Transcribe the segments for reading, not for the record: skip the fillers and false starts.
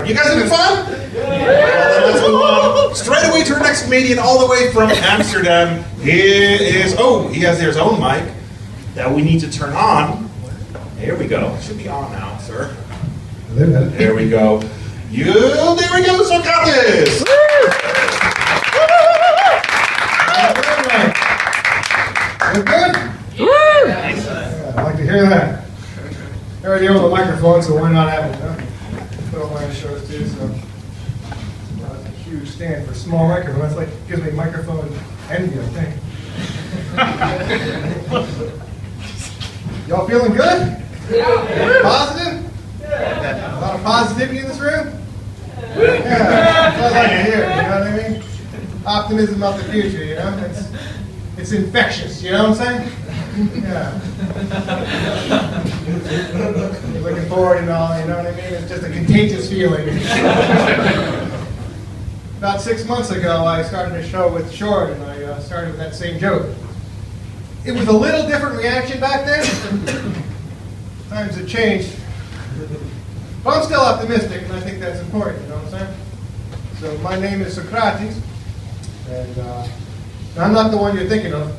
You guys having fun? Well, then let's move on straight away to our next comedian, all the way from Amsterdam. He has his own mic that we need to turn on. Here we go. It should be on now, sir. There we go. There we go, Socrates! We're good? Yeah, I like to hear that. I already own the microphone, so why not have it, huh? Put on my shows too, so. That's a huge stand for a small microphone. That's like, gives me microphone envy, I think. Y'all feeling good? Yeah. Positive? Yeah. A lot of positivity in this room? Yeah. That's what I like to hear, you know what I mean? Optimism about the future, you know? It's infectious, you know what I'm saying? Yeah. You're looking forward and all, you know what I mean? It's just a contagious feeling. About 6 months ago, I started a show with Short, and I started with that same joke. It was a little different reaction back then. Times have changed. But I'm still optimistic, and I think that's important, you know what I'm saying? So my name is Socrates, and I'm not the one you're thinking of.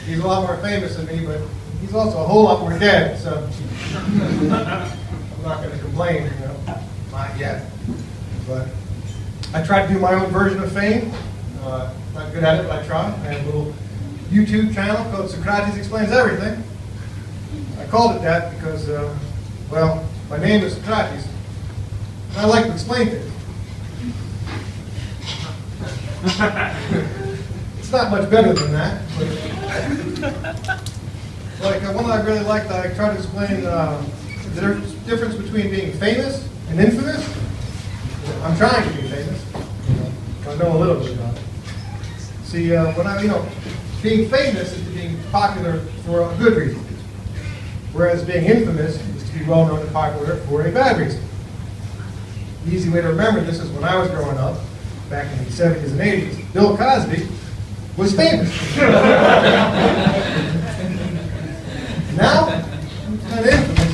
He's a lot more famous than me, but he's also a whole lot more dead, so I'm not going to complain, you know, not yet. But I tried to do my own version of fame. Not good at it, but I try. I have a little YouTube channel called Socrates Explains Everything. I called it that because, well, my name is Socrates, and I like to explain things. It's not much better than that. Like one that I really liked, I tried to explain the difference between being famous and infamous. I'm trying to be famous. I know a little bit about it. See, being famous is to being popular for a good reason, whereas being infamous is to be well known and popular for a bad reason. The easy way to remember this is when I was growing up, back in the 70s and 80s, Bill Cosby was famous. Now, he's kind of infamous.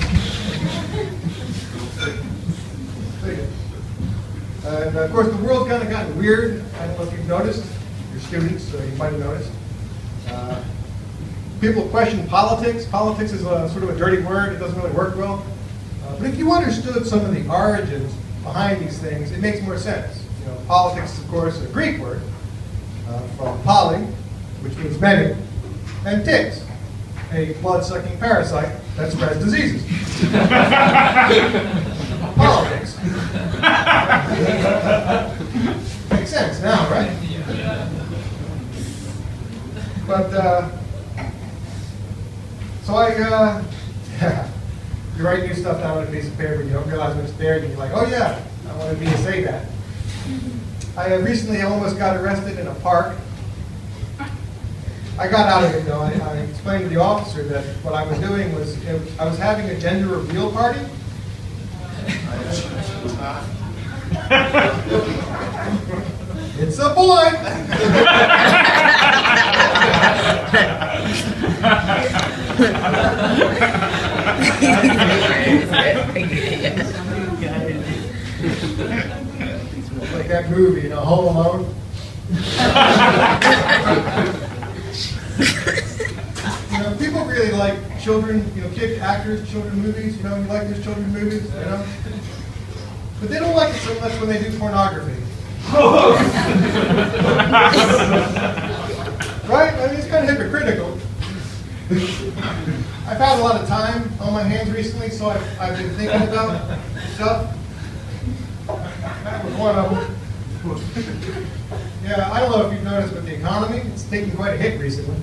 And of course, the world's kind of gotten weird. I don't know if you've noticed. You're students, so you might have noticed. People question politics. Politics is sort of a dirty word. It doesn't really work well. But if you understood some of the origins behind these things, it makes more sense. You know, politics is, of course, a Greek word from poly, which means many, and ticks, a blood-sucking parasite that spreads diseases. Politics. Makes sense now, right? But, so you write new stuff down on a piece of paper, and you don't realize when it's there, and you're like, oh yeah, I wanted me to say that. I recently almost got arrested in a park. I got out of it though. I explained to the officer that what I was doing was, I was having a gender reveal party. It's a boy! Like that movie, you know, Home Alone. You know, people really like children, you know, kid actors, children movies, you know, you like those children movies, you know? But they don't like it so much when they do pornography. Right? I mean, it's kind of hypocritical. I've had a lot of time on my hands recently, so I've been thinking about stuff. That was one of them. Yeah, I don't know if you've noticed, but the economy, it's taken quite a hit recently.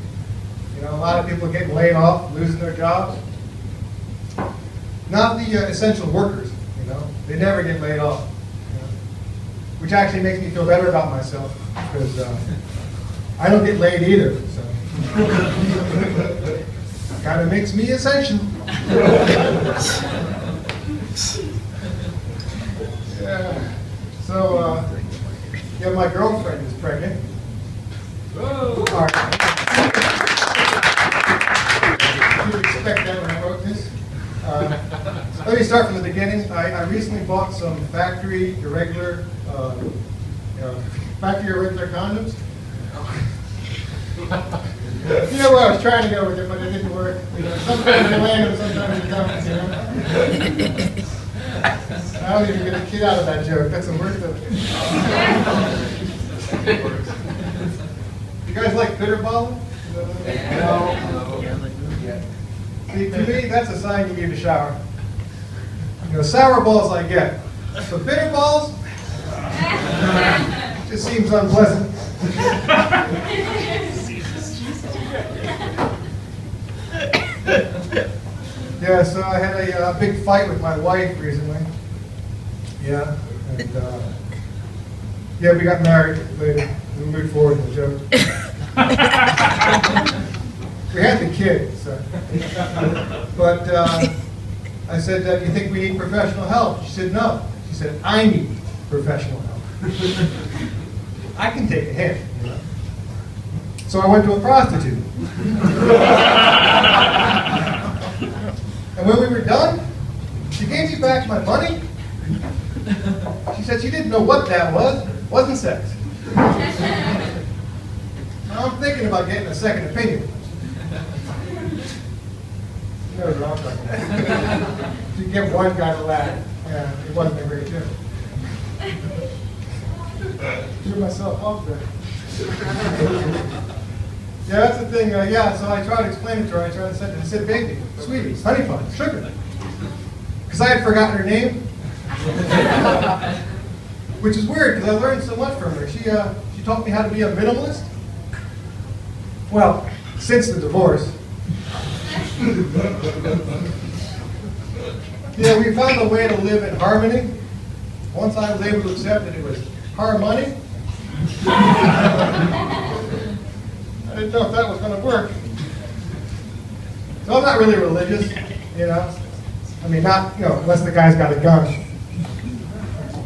You know, a lot of people are getting laid off, losing their jobs. Not the essential workers, you know. They never get laid off. You know? Which actually makes me feel better about myself, because I don't get laid either, so. Kind of makes me essential. Yeah. So, yeah, my girlfriend is pregnant. Whoa. All right. You would expect that when I wrote this. Let me start. start from the beginning. I recently bought some factory irregular condoms. You know where I was trying to go with it, but it didn't work. You know, sometimes they land and sometimes they don't. You know? I don't even get a kid out of that joke. That's the worst of it. You guys like bitter balling? No. See, to me, that's a sign you need a shower. You know, sour balls I get. But bitter balls, just seems unpleasant. Yeah, so I had a big fight with my wife recently. Yeah, and yeah, we got married later. We moved forward in the joke. We had the kid, so. But I said, do you think we need professional help? She said, no. She said, I need professional help. I can take a hint, you know. So I went to a prostitute. And when we were done, she gave me back my money. She said she didn't know what that was. It wasn't sex. Now I'm thinking about getting a second opinion. You know what I'm talking about. You get one guy to laugh. Yeah, it wasn't a great joke. Threw myself off there. Yeah, that's the thing. Yeah, so I tried to explain it to her. I said, baby, sweetie, honey bun, sugar. Because I had forgotten her name. Which is weird, because I learned so much from her. She taught me how to be a minimalist. Well, since the divorce. Yeah, we found a way to live in harmony. Once I was able to accept that it was harmony. I didn't know if that was going to work. So I'm not really religious, you know. I mean, not, you know, unless the guy's got a gun.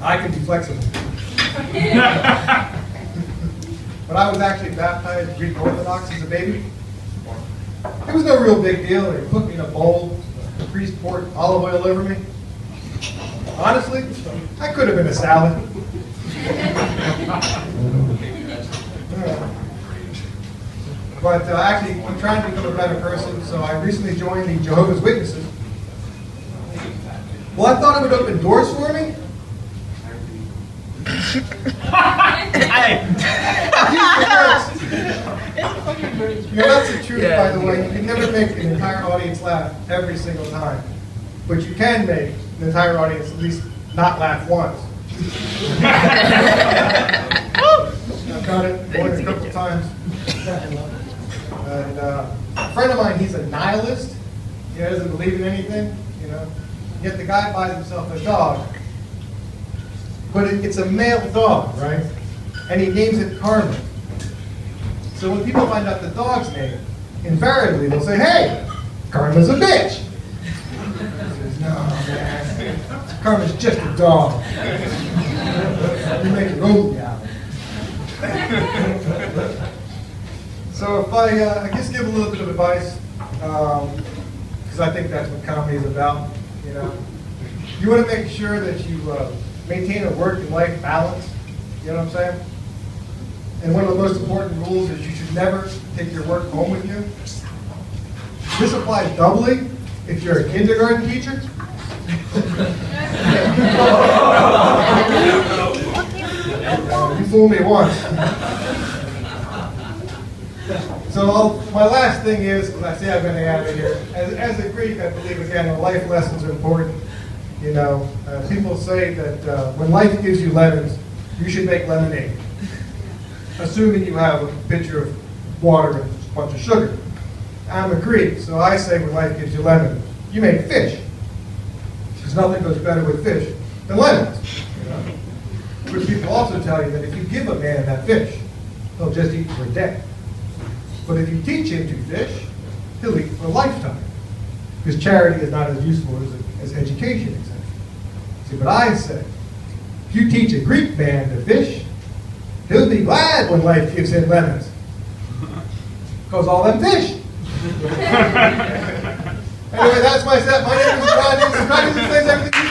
I can be flexible. But I was actually baptized Greek Orthodox as a baby. It was no real big deal. They put me in a bowl, the priest poured olive oil over me. Honestly, I could have been a salad. But actually, I'm trying to become a better person, so I recently joined the Jehovah's Witnesses. Well, I thought it would open doors for me. You know, that's the truth, by the way. You can never make an entire audience laugh every single time. But you can make an entire audience at least not laugh once. I've done it more than a couple times. And a friend of mine, he's a nihilist. He doesn't believe in anything, you know. Yet the guy buys himself a dog. But it's a male dog, right? And he names it Carmen. So when people find out the dog's name, invariably they'll say, hey, Carmen's a bitch. He says, no, man, Carmen's just a dog. You make it old out. So if I just give a little bit of advice, because I think that's what comedy is about, you know. You want to make sure that you maintain a work and life balance, you know what I'm saying? And one of the most important rules is you should never take your work home with you. This applies doubly if you're a kindergarten teacher. You fooled me once. So my last thing is, when I say I'm going to out of here, as a Greek, I believe, again, life lessons are important. You know, people say that when life gives you lemons, you should make lemonade, assuming you have a pitcher of water and a bunch of sugar. I'm a Greek, so I say when life gives you lemons, you make fish. Because nothing goes better with fish than lemons. You know? Which people also tell you that if you give a man that fish, he'll just eat for a day. But if you teach him to fish, he'll eat for a lifetime. Because charity is not as useful as education, etc. See, but I say, if you teach a Greek man to fish, he'll be glad when life gives him lemons. Because all them fish. Anyway, that's my set. My name is Socrates. Socrates explains everything.